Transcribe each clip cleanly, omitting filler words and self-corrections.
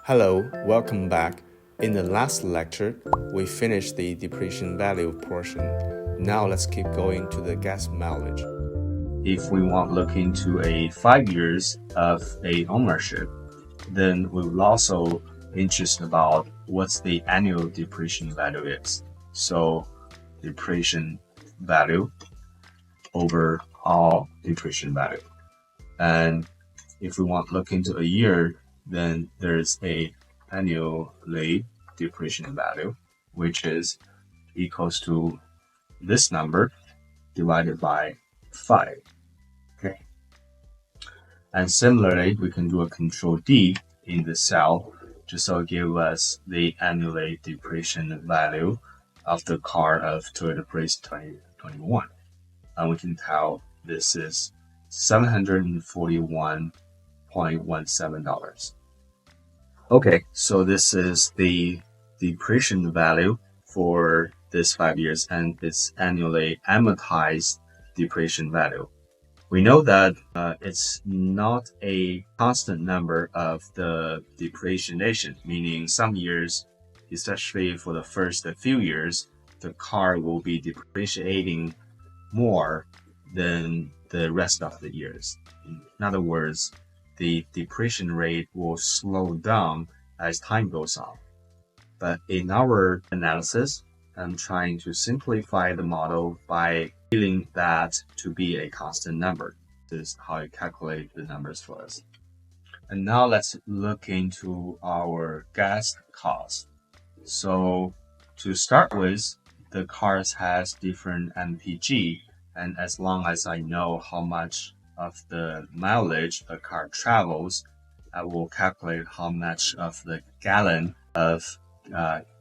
Hello, welcome back. In the last lecture, we finished the depreciation value portion. Now let's keep going to the gas mileage. If we want to look into a 5 years of a ownership, then we will also interested about what's the annual depreciation value is. So depreciation value over all depreciation value. And if we want to look into a year, then there's a annually depreciation value, which is equals to this number divided by 5. Okay. And similarly, we can do a control D in the cell just so it give us the annually depreciation value of the car of Toyota Prius 2021. And we can tell this is $741.17. Okay, so this is the depreciation value for this 5 years, and it's annually amortized depreciation value. We know that it's not a constant number of the depreciation, meaning some years, especially for the first few years, the car will be depreciating more than the rest of the years. In other words, the depreciation rate will slow down as time goes on. But in our analysis, I'm trying to simplify the model by feeling that to be a constant number. This is how I calculate the numbers for us. And now let's look into our gas cost. So to start with, the cars has different MPG, and as long as I know how much of the mileage a car travels, I will calculate how much of the gallon of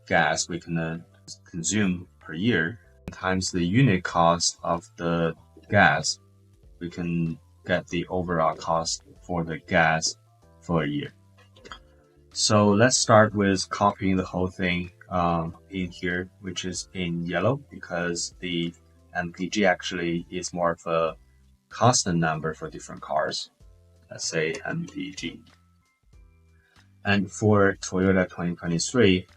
gas we can consume per year times the unit cost of the gas. We can get the overall cost for the gas for a year. So let's start with copying the whole thing in here, which is in yellow, because the MPG actually is more of a constant number for different cars. Let's say MPG. And for Toyota 2023,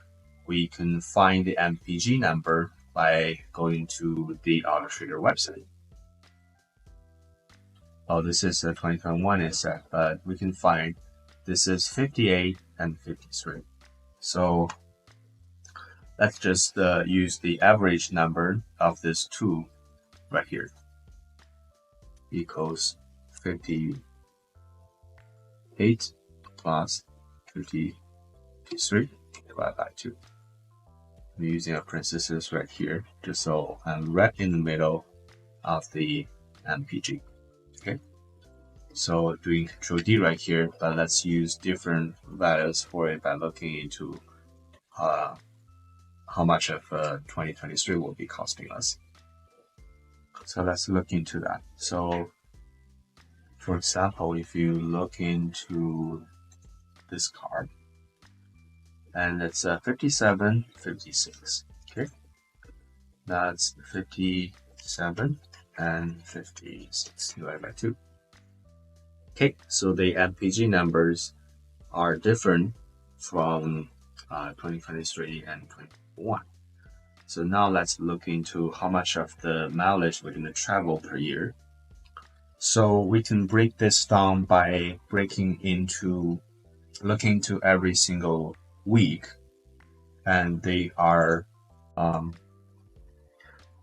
we can find the MPG number by going to the AutoTrader website. Oh, this is a 2021 instead, but we can find this is 58 and 53. So let's just use the average number of this two right here equals 58 plus 53 divided by 2. I'm using a parenthesis right here just so I'm right in the middle of the MPG. Okay, so doing Control D right here, but let's use different values for it by looking into how much of 2023 will be costing us. So let's look into that. So for example, if you look into this car, and it's 57, 56. Okay, that's 57 and 56 divided by 2. Okay, so the MPG numbers are different from 2023 and 2021. So now let's look into how much of the mileage we're going to travel per year. So we can break this down by looking into every single week, and they are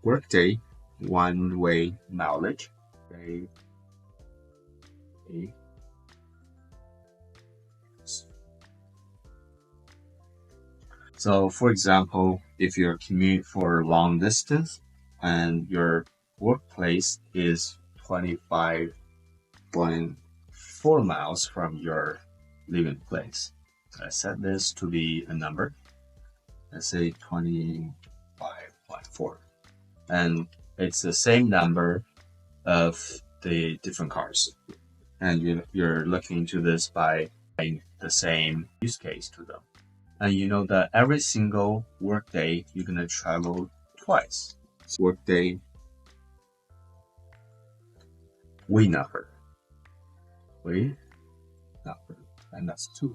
workday, one-way mileage. Okay. So for example, if you're commute for long distance and your workplace is 25.4 miles from your living place, I set this to be a number. Let's say 25.4, and it's the same number of the different cars, and you're looking into this by applying the same use case to them. And you know that every single workday you're gonna travel twice. So workday we number, and that's 2.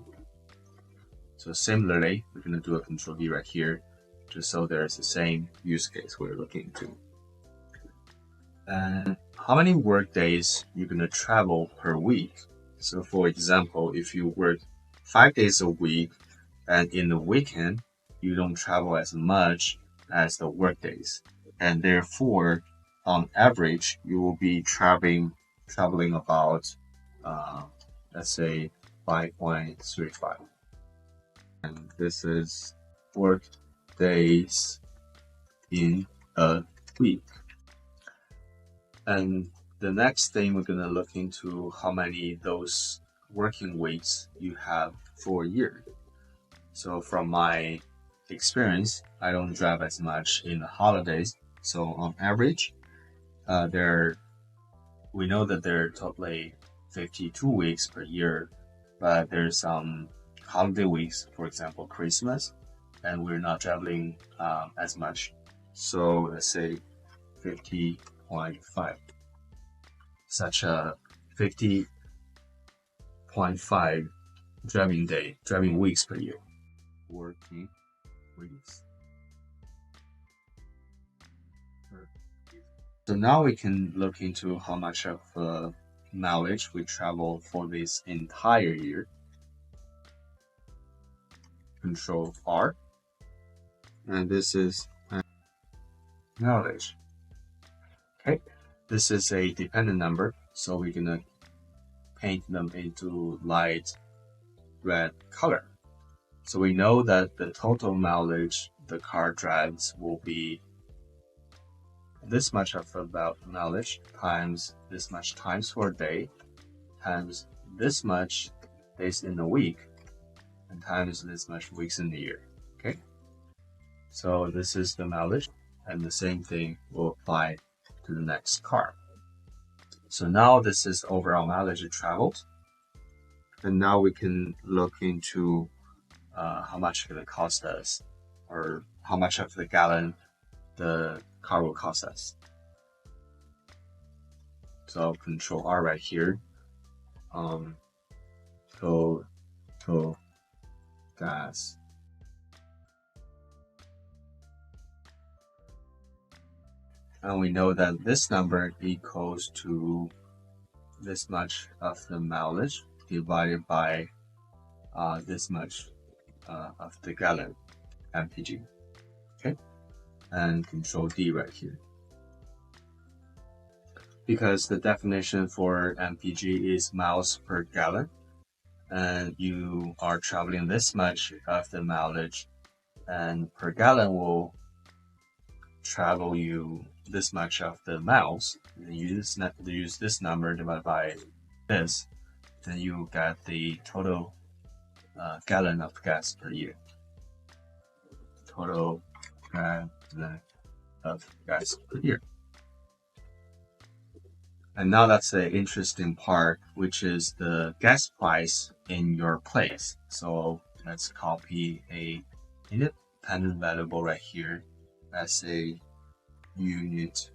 So similarly, we're going to do a control D right here, just so there's the same use case we're looking into. And how many work days you're going to travel per week? So for example, if you work 5 days a week and in the weekend, you don't travel as much as the work days. And therefore, on average, you will be traveling about, let's say, 5.35. And this is work days in a week. And the next thing we're going to look into how many those working weeks you have for a year. So from my experience, I don't drive as much in the holidays. So on average, we know that there are totally 52 weeks per year, but there's some holiday weeks, for example, Christmas, and we're not traveling as much. So let's say 50.5. Such a 50.5 driving weeks per year. Working weeks. So now we can look into how much of mileage we travel for this entire year. Control R. And this is mileage. Okay. This is a dependent number, so we're gonna paint them into light red color. So we know that the total mileage the car drives will be this much of about mileage times this much times for a day times this much days in a week and times this much weeks in the year. Okay, so this is the mileage, and the same thing will apply to the next car. So now this is overall mileage it traveled, and now we can look into how much it cost us, or how much of the gallon the car will cost us. So control R right here. Total gas. And we know that this number equals to this much of the mileage divided by this much of the gallon mpg. Okay, and control D right here. Because the definition for mpg is miles per gallon, and you are traveling this much of the mileage, and per gallon will travel you this much of the miles. And you use this number divided by this, then you get the total gallon of gas per year. Total gallon of gas per year. And now that's the interesting part, which is the gas price in your place. So let's copy a independent variable right here as a unit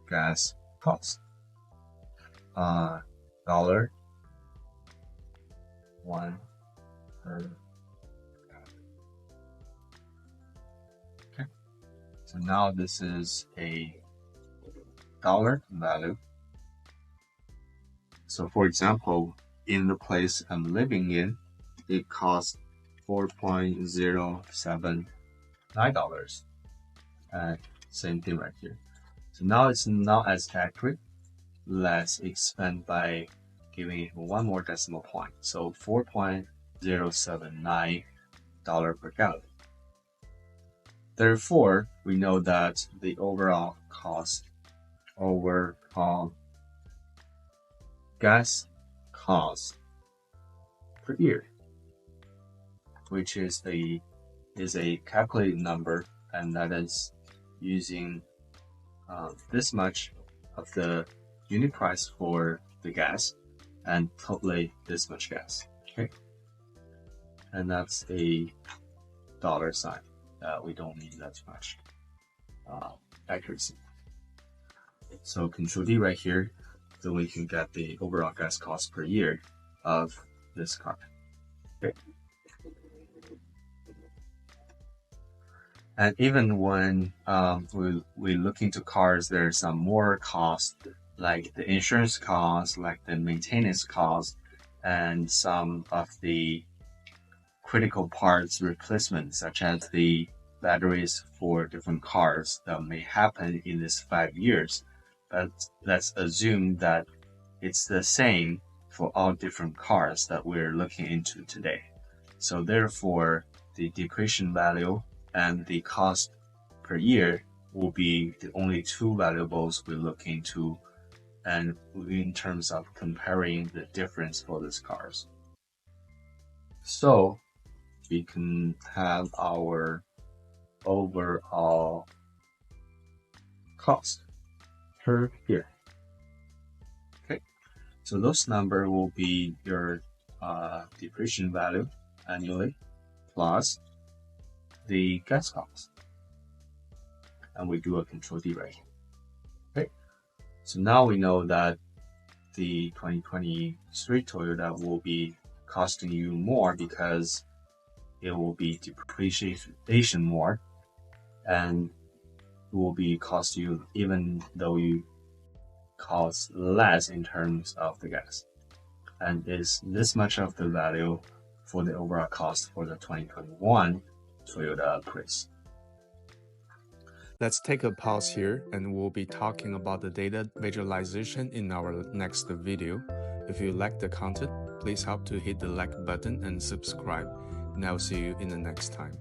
gas cost. $1 per gallon. Okay. So now this is a dollar value. So for example, in the place I'm living in, it costs $4.079. And same thing right here. So now it's not as accurate. Let's expand by giving it one more decimal point. So $4.079 per gallon. Therefore, we know that the overall cost gas cost per year, which is a calculated number, and that is using this much of the unit price for the gas and totally this much gas. Okay, and that's a dollar sign. We don't need that much accuracy. So control D right here, then we can get the overall gas cost per year of this car. Okay. And even when we look into cars, there's some more costs, like the insurance costs, like the maintenance costs, and some of the critical parts replacement, such as the batteries for different cars that may happen in this 5 years. But let's assume that it's the same for all different cars that we're looking into today. So therefore, the depreciation value and the cost per year will be the only two variables we look into, and in terms of comparing the difference for these cars. So we can have our overall cost per year. Okay, so those number will be your depreciation value annually plus the gas cost, and we do a control D right here. Okay, so now we know that the 2023 Toyota will be costing you more because it will be depreciation more, and it will be cost you even though you cost less in terms of the gas, and is this much of the value for the overall cost for the 2021 Toyota Prius. Let's take a pause here and we'll be talking about the data visualization in our next video. If you like the content, please help to hit the like button and subscribe. And I'll see you in the next time.